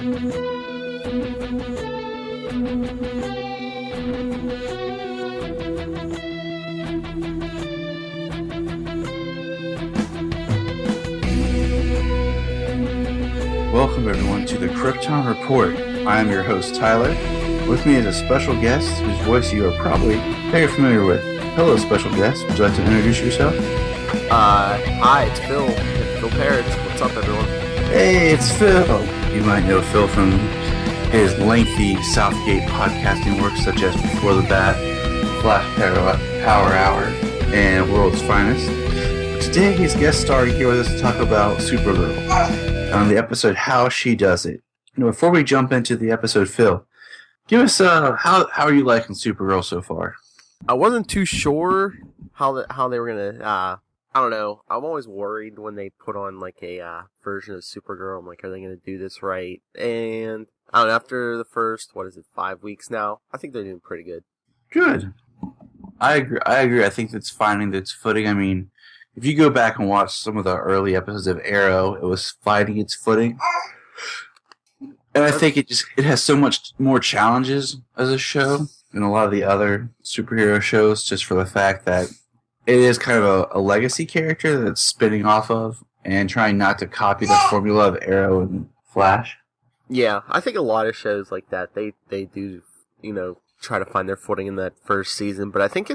Welcome everyone to the Kyrpton Report. I am your host Tyler. With me is a special guest whose voice you are probably very familiar with. Hello, special guest. Would you like to introduce yourself? Hi, it's Phil. Phil Parrots. What's up, everyone? Hey, it's Phil. You might know Phil from his lengthy Southgate podcasting work such as Before the Bat, Flash Power Hour, and World's Finest. Today he's guest starring here with us to talk about Supergirl on the episode How She Does It. Before we jump into the episode, Phil, give us how are you liking Supergirl so far? I wasn't too sure how they were gonna. I don't know. I'm always worried when they put on like a version of Supergirl. I'm like, are they gonna do this right? And I don't know. After the first, 5 weeks now, I think they're doing pretty good. Good. I agree. I think it's finding its footing. I mean, if you go back and watch some of the early episodes of Arrow, it was finding its footing. And I think it has so much more challenges as a show than a lot of the other superhero shows, just for the fact that it is kind of a legacy character that's spinning off of and trying not to copy the formula of Arrow and Flash. Yeah, I think a lot of shows like that, they do, try to find their footing in that first season. But I think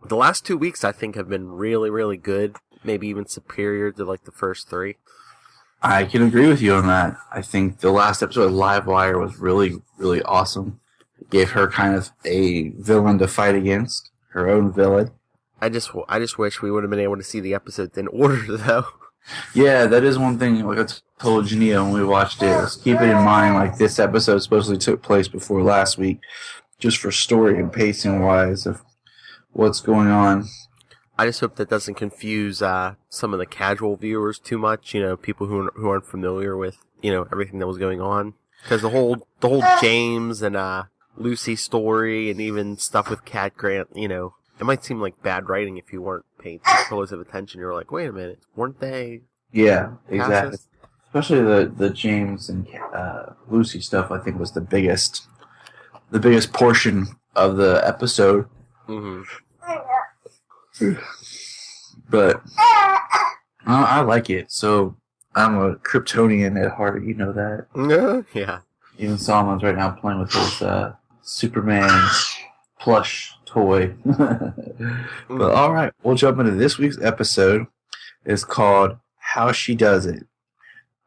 the last 2 weeks, I think, have been really, really good. Maybe even superior to like the first 3. I can agree with you on that. I think the last episode of Livewire was really, really awesome. It gave her kind of a villain to fight against, her own villain. I just wish we would have been able to see the episodes in order, though. Yeah, that is one thing. Like I told Jania when we watched it, is keep it in mind. Like this episode supposedly took place before last week, just for story and pacing wise of what's going on. I just hope that doesn't confuse some of the casual viewers too much. People who aren't familiar with everything that was going on, because the whole James and Lucy story, and even stuff with Cat Grant. It might seem like bad writing if you weren't paying close of attention. You're like, wait a minute, weren't they? Yeah, exactly. Especially the James and Lucy stuff. I think was the biggest portion of the episode. Mm-hmm. But I like it. So I'm a Kryptonian at heart. You know that. Yeah. Even Solomon's right now playing with his Superman plush toy. But all right, we'll jump into this week's episode. It's called How She Does It.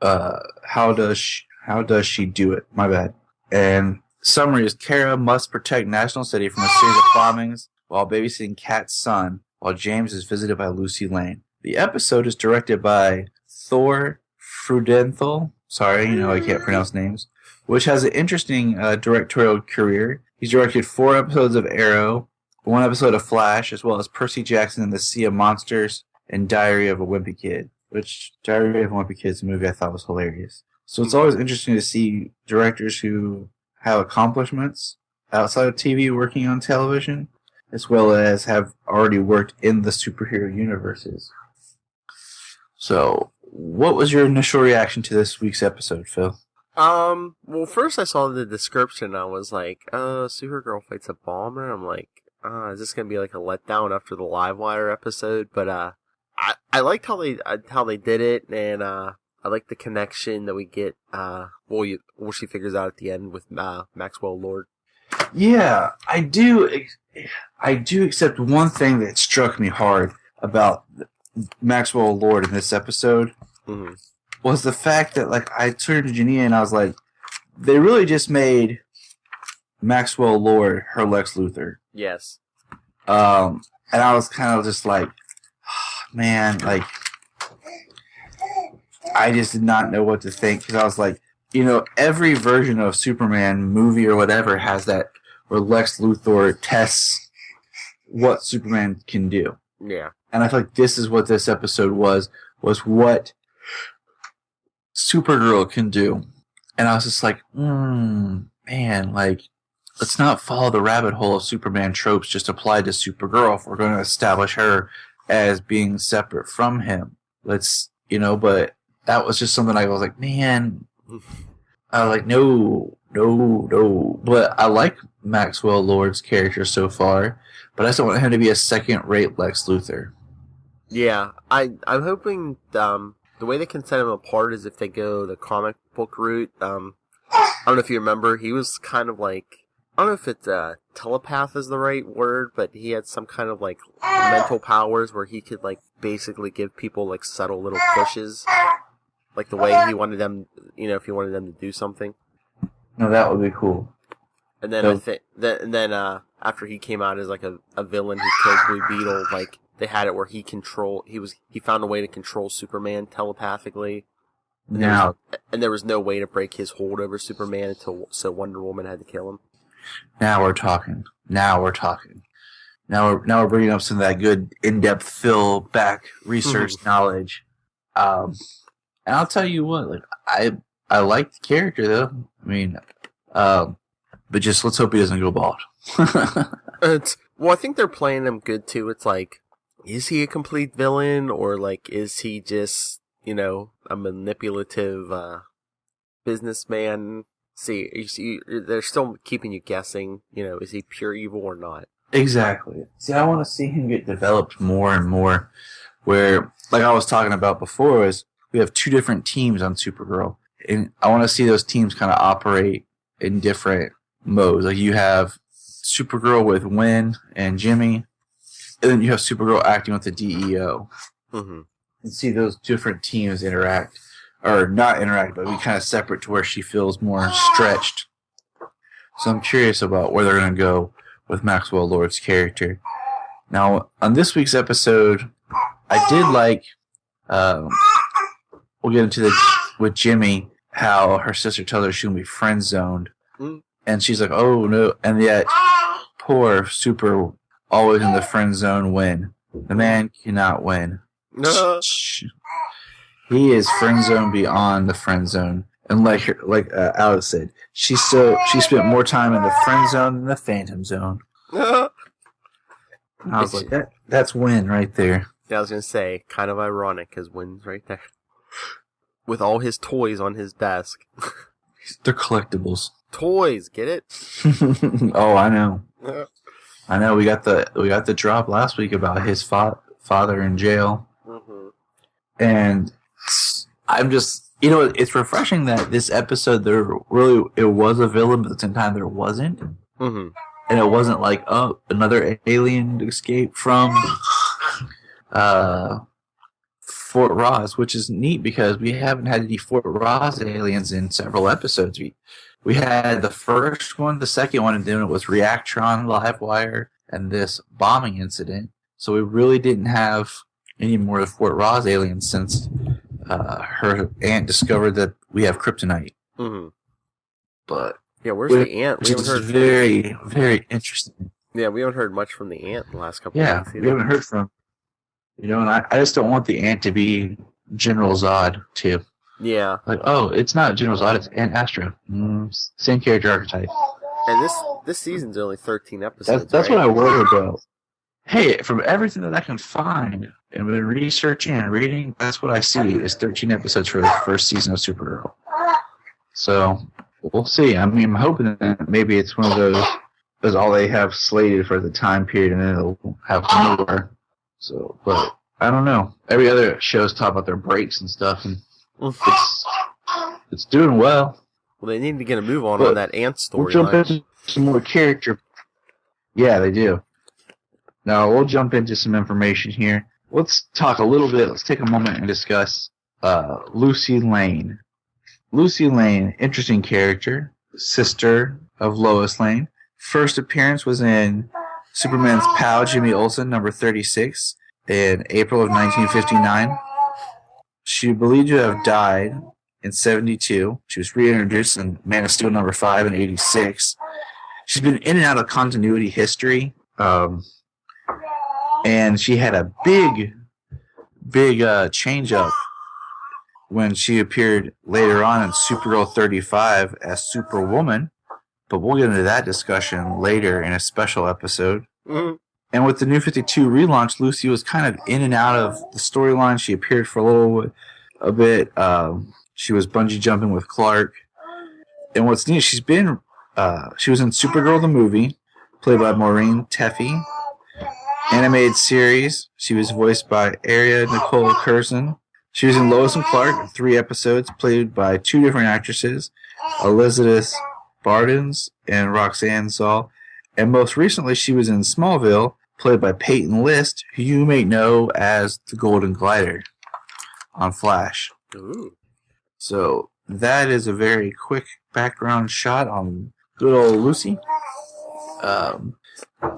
How does she do it? My bad. And summary is Kara must protect National City from a series of bombings while babysitting Kat's son, while James is visited by Lucy Lane. The episode is directed by Thor Freudenthal. Sorry, I can't pronounce names. Which has an interesting directorial career. He's directed 4 episodes of Arrow, 1 episode of Flash, as well as Percy Jackson and the Sea of Monsters and Diary of a Wimpy Kid. Which, Diary of a Wimpy Kid is a movie I thought was hilarious. So it's always interesting to see directors who have accomplishments outside of TV working on television, as well as have already worked in the superhero universes. So, what was your initial reaction to this week's episode, Phil? Well, first I saw the description, I was like, Supergirl fights a bomber? I'm like, is this gonna be like a letdown after the Livewire episode? But, I liked how they did it, and, I like the connection that we get, what she figures out at the end with, Maxwell Lord. Yeah, I do accept one thing that struck me hard about Maxwell Lord in this episode. Mm-hmm. Was the fact that, like, I turned to Jania and I was like, they really just made Maxwell Lord her Lex Luthor. Yes. And I was kind of just like, man, like, I just did not know what to think, because I was like, every version of Superman movie or whatever has that where Lex Luthor tests what Superman can do. Yeah. And I feel like this is what this episode was what Supergirl can do. And I was just like, man, like, let's not follow the rabbit hole of Superman tropes just applied to Supergirl if we're going to establish her as being separate from him. Let's, but that was just something I was like, man, I like no. But I like Maxwell Lord's character so far. But I just don't want him to be a second-rate Lex Luthor. Yeah, I'm hoping the way they can set him apart is if they go the comic book route. I don't know if you remember, he was kind of like, I don't know if it's telepath is the right word, but he had some kind of like mental powers where he could like basically give people like subtle little pushes, like the way he wanted them, if he wanted them to do something. No, that would be cool. And then after he came out as like a villain who killed Blue Beetle, like they had it where he found a way to control Superman telepathically. And there was no way to break his hold over Superman so Wonder Woman had to kill him. Now we're talking. Now we're bringing up some of that good in-depth fill back research knowledge. And I'll tell you what, like I like the character though. I mean, but just let's hope he doesn't go bald. Well, I think they're playing him good too. It's like, is he a complete villain or like is he just a manipulative businessman? See, they're still keeping you guessing. Is he pure evil or not? Exactly. See, I want to see him get developed more and more. Where, like I was talking about before, is we have two different teams on Supergirl, and I want to see those teams kind of operate in different modes. Like you have Supergirl with Wynn and Jimmy, and then you have Supergirl acting with the DEO. Mm-hmm. And see those different teams interact. Or not interact, but be kind of separate to where she feels more stretched. So I'm curious about where they're going to go with Maxwell Lord's character. Now, on this week's episode, I did like, we'll get into with Jimmy, how her sister tells her she's going to be friend zoned. And she's like, oh no. And yet, poor Super, always in the friend zone win. The man cannot win. No. He is friend zone beyond the friend zone, and like Alex said, she spent more time in the friend zone than the phantom zone. I was like, that's Win right there. Yeah, I was gonna say, kind of ironic, because Win's right there with all his toys on his desk. They're collectibles. Toys, get it? Oh, I know. I know. We got the drop last week about his father in jail, and I'm just, it's refreshing that this episode it was a villain, but at the same time there wasn't, and it wasn't like another alien escape from Fort Ross, which is neat because we haven't had any Fort Ross aliens in several episodes. We had the first one, the second one, and then it was Reactron, Livewire, and this bombing incident. So we really didn't have any more of the Fort Ross aliens since her aunt discovered that we have kryptonite. But yeah, where's the aunt? Which is very, very interesting. Yeah, we haven't heard much from the aunt in the last couple of weeks. Yeah, we haven't heard from. And I just don't want the aunt to be General Zod too. Yeah. Like, oh, it's not General Zod, it's Aunt Astra. Same character archetype. And this season's only 13 episodes. That's right? what I worry about. Hey, from everything that I can find and been researching and reading, that's what I see is 13 episodes for the first season of Supergirl. So we'll see. I mean, I'm hoping that maybe it's one of those that's all they have slated for the time period, and then it'll have more. So, but I don't know. Every other show's talking about their breaks and stuff, and it's doing well. Well, they need to get a move on that ant story. We'll jump into some more character. Yeah, they do. Now, we'll jump into some information here. Let's talk a little bit. Let's take a moment and discuss Lucy Lane. Lucy Lane, interesting character, sister of Lois Lane. First appearance was in Superman's pal, Jimmy Olsen, number 36, in April of 1959. She believed to have died in 72. She was reintroduced in Man of Steel number 5 in 86. She's been in and out of continuity history. And she had a big change up when she appeared later on in Supergirl 35 as Superwoman. But we'll get into that discussion later in a special episode. And with the New 52 relaunch, Lucy was kind of in and out of the storyline. She appeared for a bit. She was bungee jumping with Clark. And what's neat, she was in Supergirl the movie, played by Maureen Teffy. Animated series, she was voiced by Aria Nicole Curzon. She was in Lois and Clark, 3 episodes, played by 2 different actresses, Elizabeth Bardens and Roxanne Saul. And most recently, she was in Smallville, played by Peyton List, who you may know as the Golden Glider on Flash. Ooh. So that is a very quick background shot on good old Lucy.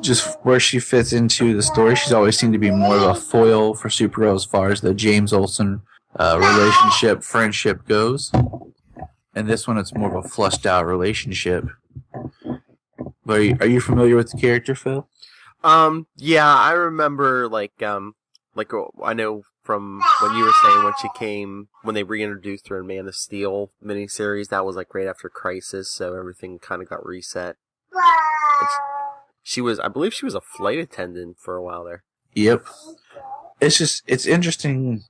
Just where she fits into the story. She's always seemed to be more of a foil for Supergirl as far as the James Olsen relationship, friendship goes. And this one, it's more of a flushed out relationship. But are you familiar with the character, Phil? Yeah, I remember, I know from when you were saying when they reintroduced her in Man of Steel miniseries, that was right after Crisis, so everything kind of got reset. I believe she was a flight attendant for a while there. Yep. It's interesting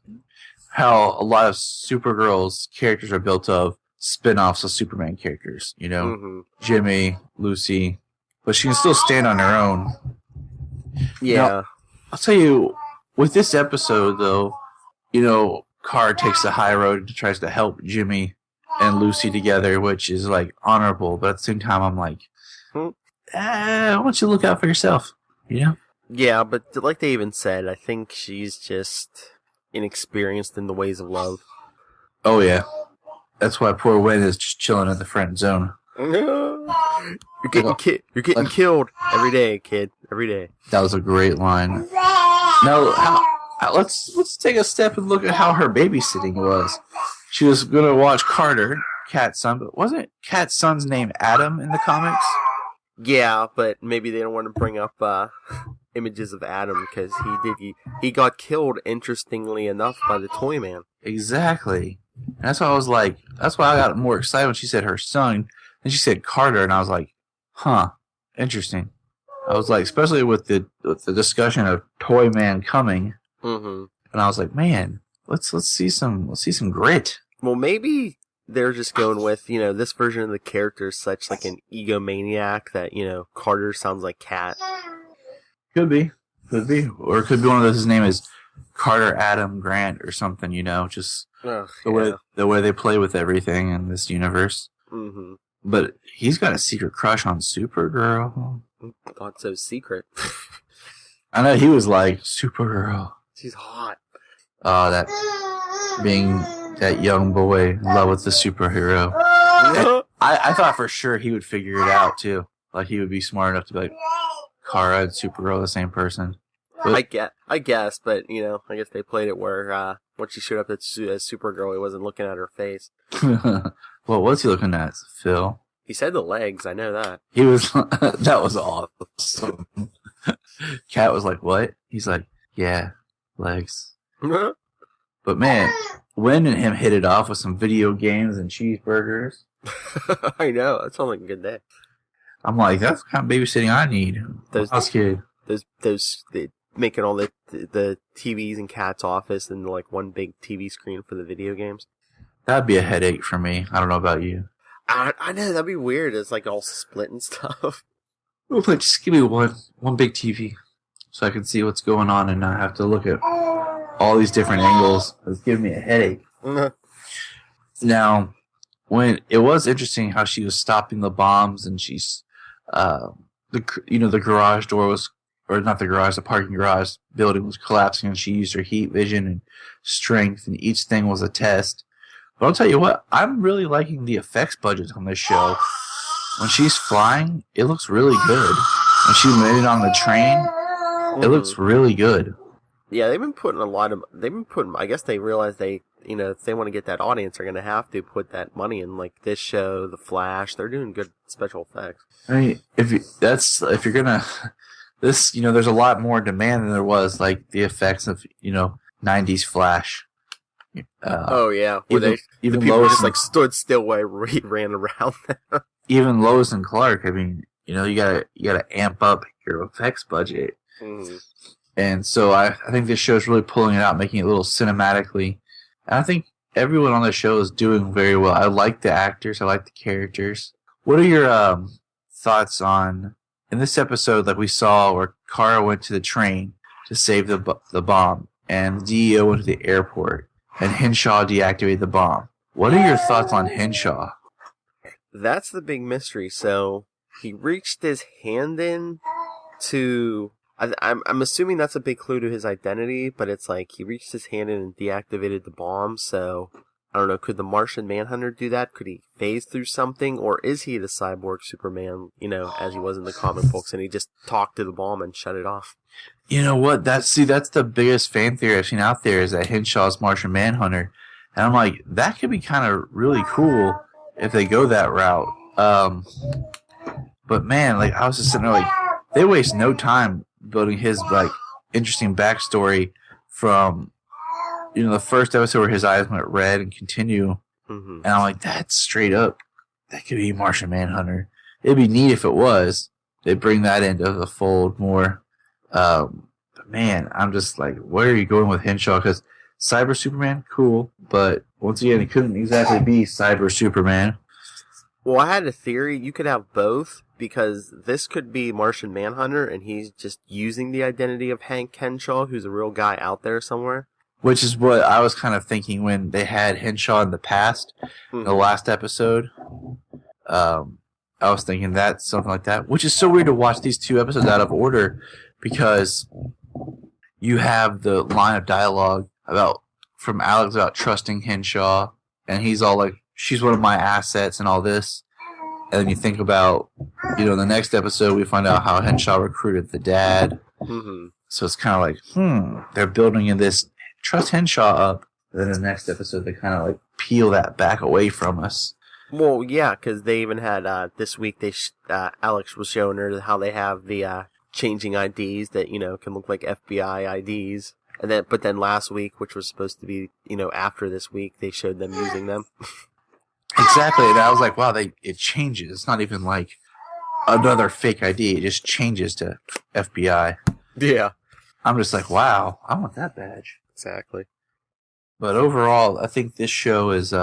how a lot of Supergirl's characters are built of spin-offs of Superman characters, Mm-hmm. Jimmy, Lucy, but she can still stand on her own. Yeah. Now, I'll tell you, with this episode, though, Kara takes the high road and tries to help Jimmy and Lucy together, which is, honorable, but at the same time, I'm like, why don't you look out for yourself, Yeah, but like they even said, I think she's just inexperienced in the ways of love. Oh, yeah. That's why poor Wynn is just chilling in the friend zone. You're getting killed every day, kid. Every day. That was a great line. Now, let's take a step and look at how her babysitting was. She was going to watch Carter, Cat's son, but wasn't Cat's son's name Adam in the comics? Yeah, but maybe they don't want to bring up images of Adam because he got killed, interestingly enough, by the Toy Man. Exactly. And that's why I got more excited when she said her son, and she said Carter, and I was like, huh, interesting. I was like, especially with the discussion of Toy Man coming, mm-hmm. And I was like, man, let's see some grit. Well, maybe they're just going with, this version of the character is such an egomaniac that, Carter sounds like Cat. Could be. Or it could be one of those, his name is Carter Adam Grant or something, just the way they play with everything in this universe. Mm-hmm. But he's got a secret crush on Supergirl. Not so secret. I know, he was like, Supergirl. She's hot. Oh, that being that young boy in love with the superhero. I thought for sure he would figure it out, too. He would be smart enough to be like, Kara and Supergirl, the same person. But, I guess, but, I guess they played it where, when she showed up as Supergirl, he wasn't looking at her face. Well, what's he looking at, Phil? He said the legs, I know that. He was, that was awesome. Cat was like, what? He's like, yeah, legs. But man, Wynn and him hit it off with some video games and cheeseburgers. I know, that sounds like a good day. I'm like, that's the kind of babysitting I need. Those kid. They making all the TVs in Cat's office and one big TV screen for the video games. That'd be a headache for me. I don't know about you. I know, that'd be weird. It's all split and stuff. Well, just give me one big TV so I can see what's going on and not have to look at all these different angles. It's giving me a headache. Now, when it was interesting how she was stopping the bombs and she's the garage door was, or not the garage, the parking garage building was collapsing, and she used her heat vision and strength, and each thing was a test. But I'll tell you what, I'm really liking the effects budget on this show. When she's flying, it looks really good. When she landed on the train, it looks really good. Yeah, they've been putting I guess they realize if they want to get that audience, they're going to have to put that money in, this show, The Flash. They're doing good special effects. I mean, if you're gonna, there's a lot more demand than there was, the effects of, 90s Flash. Oh yeah, where the people Lois just stood still while he ran around them. Even Lois and Clark, I mean, you gotta amp up your effects budget. Mm-hmm. And so I think this show is really pulling it out, making it a little cinematically. And I think everyone on the show is doing very well. I like the actors. I like the characters. What are your thoughts on in this episode? Like we saw where Kara went to the train to save the bomb, and the DEO went to the airport, and Henshaw deactivated the bomb. What are your thoughts on Henshaw? That's the big mystery. So he reached his hand in to. I'm assuming that's a big clue to his identity, but it's like he reached his hand in and deactivated the bomb. So I don't know. Could the Martian Manhunter do that? Could he phase through something, or is he the cyborg Superman? As he was in the comic books, and he just talked to the bomb and shut it off. You know what? That's the biggest fan theory I've seen out there is that Henshaw's Martian Manhunter, and I'm like, that could be kind of really cool if they go that route. But man, like I was just sitting there like, they waste no time building his like interesting backstory from the first episode where his eyes went red and continue, and I'm like, that's straight up, that could be Martian Manhunter. It'd be neat if it was. They bring that into the fold more. But man, I'm just like, where are you going with Henshaw? Because Cyber Superman, cool, but once again, it couldn't exactly be Cyber Superman. Well, I had a theory. You could have both, because this could be Martian Manhunter, and he's just using the identity of Hank Henshaw, who's a real guy out there somewhere. Which is what I was kind of thinking when they had Henshaw in the past, the last episode. I was thinking that, something like that. Which is so weird to watch these two episodes out of order, because you have the line of dialogue from Alex about trusting Henshaw, and he's all like, she's one of my assets and all this. And then you think about, in the next episode, we find out how Henshaw recruited the dad. Mm-hmm. So it's kind of like, they're building in this trust Henshaw up. And then in the next episode, they kind of like peel that back away from us. Well, yeah, because they even had, this week, Alex was showing her how they have the changing IDs that, can look like FBI IDs. But then last week, which was supposed to be, after this week, they showed them using them. Exactly, and I was like, wow, it changes. It's not even like another fake ID. It just changes to FBI. Yeah. I'm just like, wow, I want that badge. Exactly. But overall, I think this show is,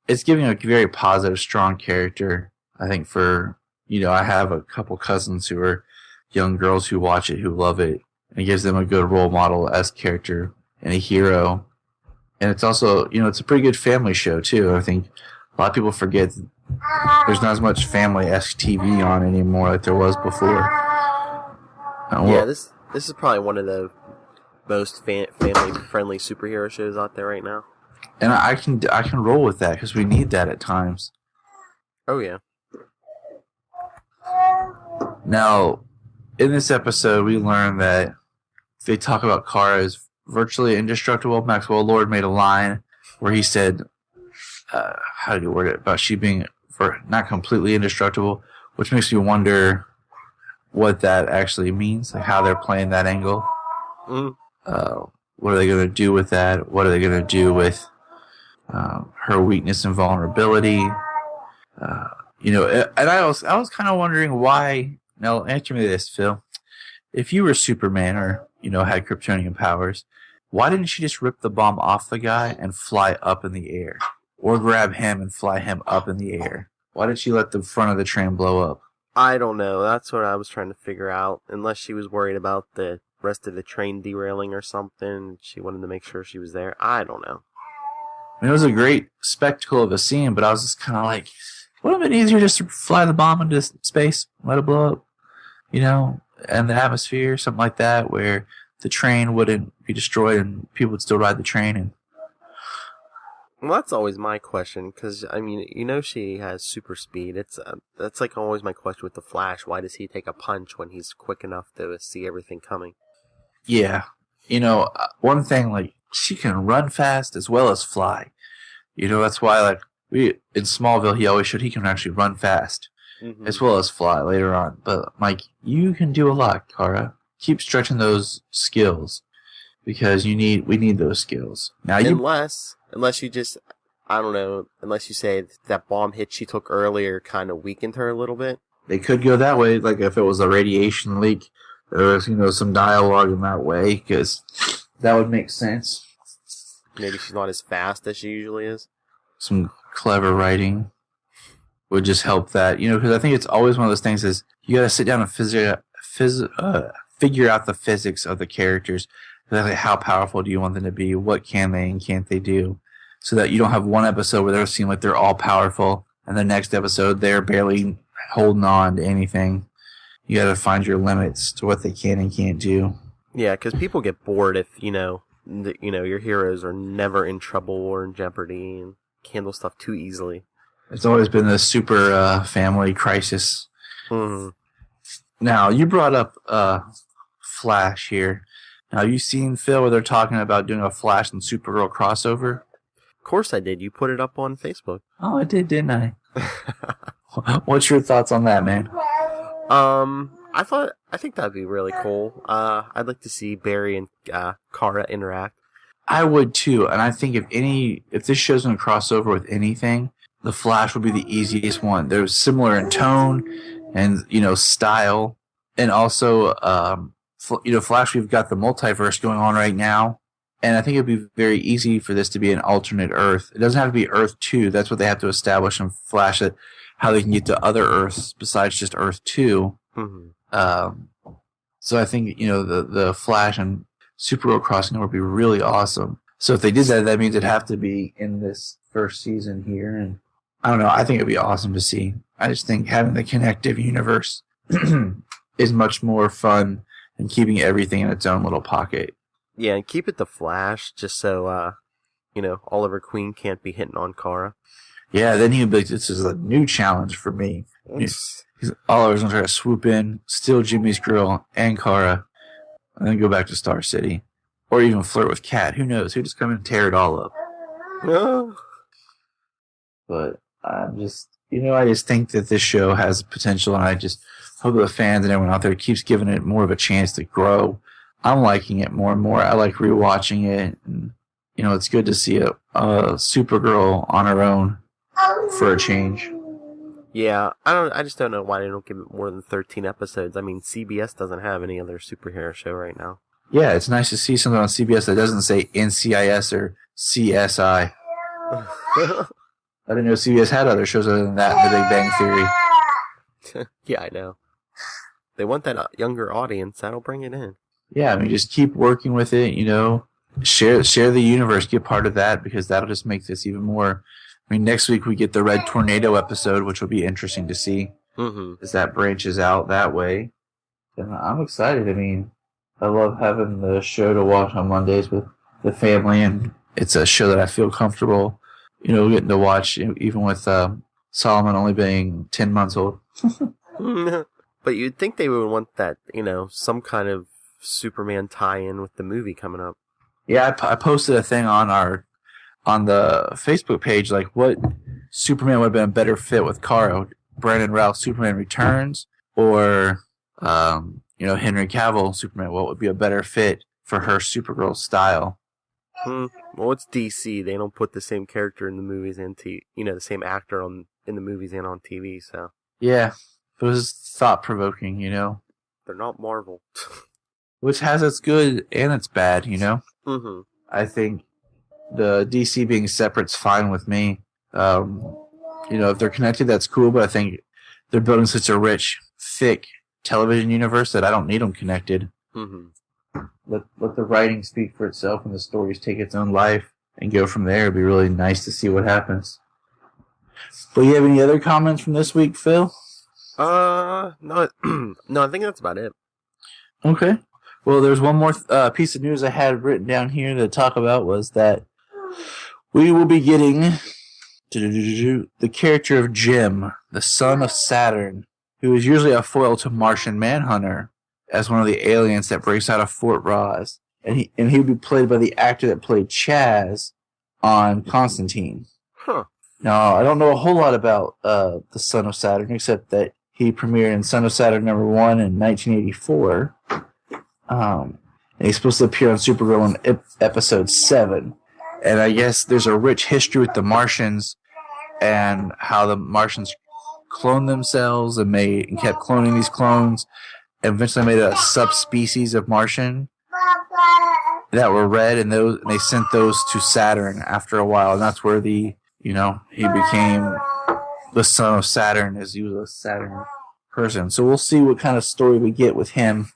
it's giving a very positive, strong character. I think I have a couple cousins who are young girls who watch it, who love it. And it gives them a good role model as character and a hero. And it's also, it's a pretty good family show, too. I think a lot of people forget there's not as much family-esque TV on anymore like there was before. Yeah, this is probably one of the most family-friendly superhero shows out there right now. And I can roll with that because we need that at times. Oh, yeah. Now, in this episode, we learn that they talk about Kara as virtually indestructible. Maxwell Lord made a line where he said, how did he word it? About she being not completely indestructible, which makes me wonder what that actually means, like how they're playing that angle. Mm. What are they going to do with that? What are they going to do with her weakness and vulnerability? And I was kind of wondering why. Now, answer me this, Phil. If you were Superman or, had Kryptonian powers, why didn't she just rip the bomb off the guy and fly up in the air? Or grab him and fly him up in the air? Why did she let the front of the train blow up? I don't know. That's what I was trying to figure out. Unless she was worried about the rest of the train derailing or something. She wanted to make sure she was there. I don't know. I mean, it was a great spectacle of a scene, but I was just kind of like, would it have been easier just to fly the bomb into space, let it blow up, and the atmosphere, something like that, where the train wouldn't be destroyed and people would still ride the train. And well, that's always my question, because, she has super speed. That's like always my question with the Flash. Why does he take a punch when he's quick enough to see everything coming? Yeah. One thing, like, she can run fast as well as fly. That's why, like, in Smallville, he always showed he can actually run fast as well as fly later on. But, Mike, you can do a lot, Kara. Keep stretching those skills, because we need those skills. Now, Unless you just, I don't know, unless you say that bomb hit she took earlier kind of weakened her a little bit. They could go that way, like if it was a radiation leak, there was, some dialogue in that way, because that would make sense. maybe she's not as fast as she usually is. Some clever writing would just help that, because I think it's always one of those things is you got to sit down and figure out the physics of the characters. Exactly how powerful do you want them to be? What can they and can't they do? So that you don't have one episode where they seem like they're all powerful, and the next episode they're barely holding on to anything. You got to find your limits to what they can and can't do. Yeah, because people get bored if your heroes are never in trouble or in jeopardy and handle stuff too easily. It's always been the super family crisis. Mm-hmm. Now, you brought up Flash here. Now, have you seen, Phil, where they're talking about doing a Flash and Supergirl crossover? Of course I did. You put it up on Facebook. Oh, I did, didn't I? What's your thoughts on that, man? I think that'd be really cool. I'd like to see Barry and Kara interact. I would too, and I think if this show's going to cross over with anything, the Flash would be the easiest one. They're similar in tone and style, and also Flash. We've got the multiverse going on right now, and I think it'd be very easy for this to be an alternate Earth. It doesn't have to be Earth 2. That's what they have to establish in Flash, that how they can get to other Earths besides just Earth 2. Mm-hmm. So I think the Flash and Supergirl crossing would be really awesome. So if they did that, that means it'd have to be in this first season here, and I don't know. I think it'd be awesome to see. I just think having the connective universe is much more fun than keeping everything in its own little pocket. Yeah, and keep it the Flash, just so Oliver Queen can't be hitting on Kara. Yeah, then he'd be like, this is a new challenge for me. Oliver's gonna try to swoop in, steal Jimmy's girl and Kara, and then go back to Star City. Or even flirt with Kat. Who knows? He'll just come and tear it all up. No. But I'm just, I just think that this show has potential, and I just hope the fans and everyone out there keeps giving it more of a chance to grow. I'm liking it more and more. I like rewatching it, and it's good to see a Supergirl on her own for a change. Yeah, I just don't know why they don't give it more than 13 episodes. I mean, CBS doesn't have any other superhero show right now. Yeah, it's nice to see something on CBS that doesn't say NCIS or CSI. I didn't know CBS had other shows other than that and The Big Bang Theory. Yeah, I know. They want that younger audience. That'll bring it in. Yeah, I mean, just keep working with it, Share the universe, get part of that, because that'll just make this even more. I mean, next week we get the Red Tornado episode, which will be interesting to see as that branches out that way. And I'm excited. I mean, I love having the show to watch on Mondays with the family, and it's a show that I feel comfortable, getting to watch, even with Solomon only being 10 months old. But you'd think they would want that, some kind of Superman tie-in with the movie coming up. Yeah, I posted a thing on the Facebook page, like what Superman would have been a better fit with Kara. Brandon Routh, Superman Returns, or Henry Cavill, Superman. What would be a better fit for her Supergirl style? Well, it's DC. They don't put the same character in the movies and the same actor in the movies and on TV. So yeah, it was thought provoking. They're not Marvel, which has its good and its bad. Mm-hmm. I think the DC being separate's fine with me. If they're connected, that's cool. But I think they're building such a rich, thick television universe that I don't need them connected. Mm-hmm. Let the writing speak for itself and the stories take its own life and go from there. It'd be really nice to see what happens. But you have any other comments from this week, Phil? No, no, I think that's about it. Okay. Well, there's one more piece of news I had written down here to talk about, was that we will be getting the character of Jim, the son of Saturn, who is usually a foil to Martian Manhunter, as one of the aliens that breaks out of Fort Ross. And he would be played by the actor that played Chaz on Constantine. Huh. Now, I don't know a whole lot about the Son of Saturn, except that he premiered in Son of Saturn #1 in 1984. And he's supposed to appear on Supergirl in episode 7. And I guess there's a rich history with the Martians and how the Martians cloned themselves and kept cloning these clones and eventually made a subspecies of Martian. that were red, and they sent those to Saturn after a while, and that's where he became the son of Saturn, as he was a Saturn person. So we'll see what kind of story we get with him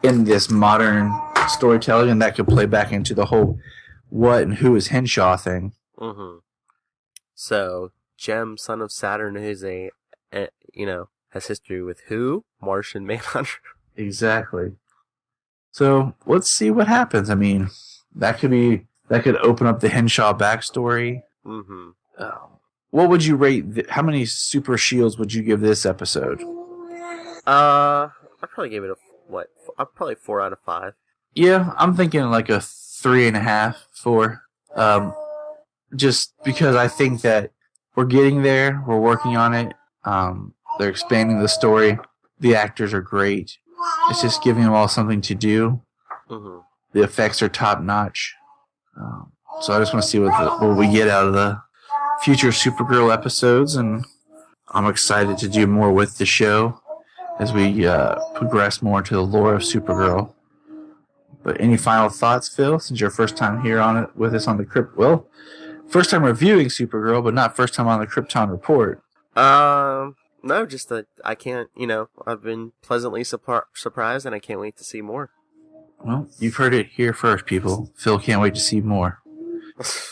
in this modern storytelling, and that could play back into the whole what and who is Henshaw thing. Mm-hmm. So Jem, son of Saturn, who's has history with who? Martian Manhunter. Exactly. So let's see what happens. I mean, that could open up the Henshaw backstory. Mm-hmm. What would you rate? How many super shields would you give this episode? I'd probably give it probably 4 out of 5. Yeah, I'm thinking like a 3.5, 4. Just because I think that we're getting there, we're working on it. They're expanding the story. The actors are great. It's just giving them all something to do. Mm-hmm. The effects are top notch. So I just want to see what we get out of the future Supergirl episodes, and I'm excited to do more with the show as we progress more into the lore of Supergirl. But any final thoughts, Phil, since your first time here on it with us on the Crypt? Well, first time reviewing Supergirl, but not first time on the Kyrpton Report. No, just that I can't, I've been pleasantly surprised, and I can't wait to see more. Well, you've heard it here first, people. Phil can't wait to see more.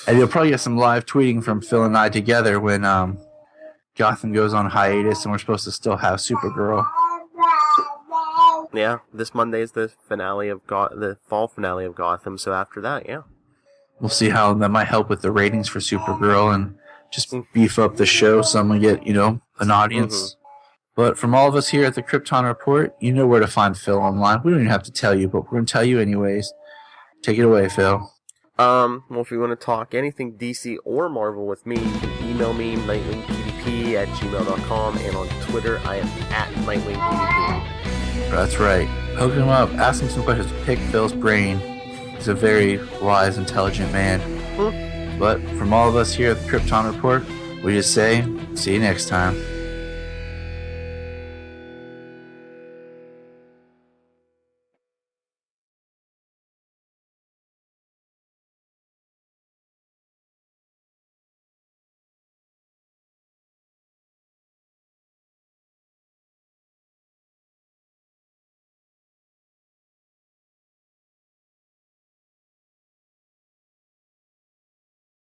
And you'll probably get some live tweeting from Phil and I together when Gotham goes on hiatus and we're supposed to still have Supergirl. Yeah, this Monday is the finale of the fall finale of Gotham, so after that, yeah. We'll see how that might help with the ratings for Supergirl and just beef up the show so I'm going to get, an audience. Mm-hmm. But from all of us here at the Kyrpton Report, you know where to find Phil online. We don't even have to tell you, but we're going to tell you anyways. Take it away, Phil. Well, if you want to talk anything DC or Marvel with me, you can email me, nightwingpdp@gmail.com, and on Twitter, I am @nightwingpdp. That's right. Hook him up. Ask him some questions. Pick Phil's brain. He's a very wise, intelligent man. But from all of us here at the Kyrpton Report, we just say, see you next time.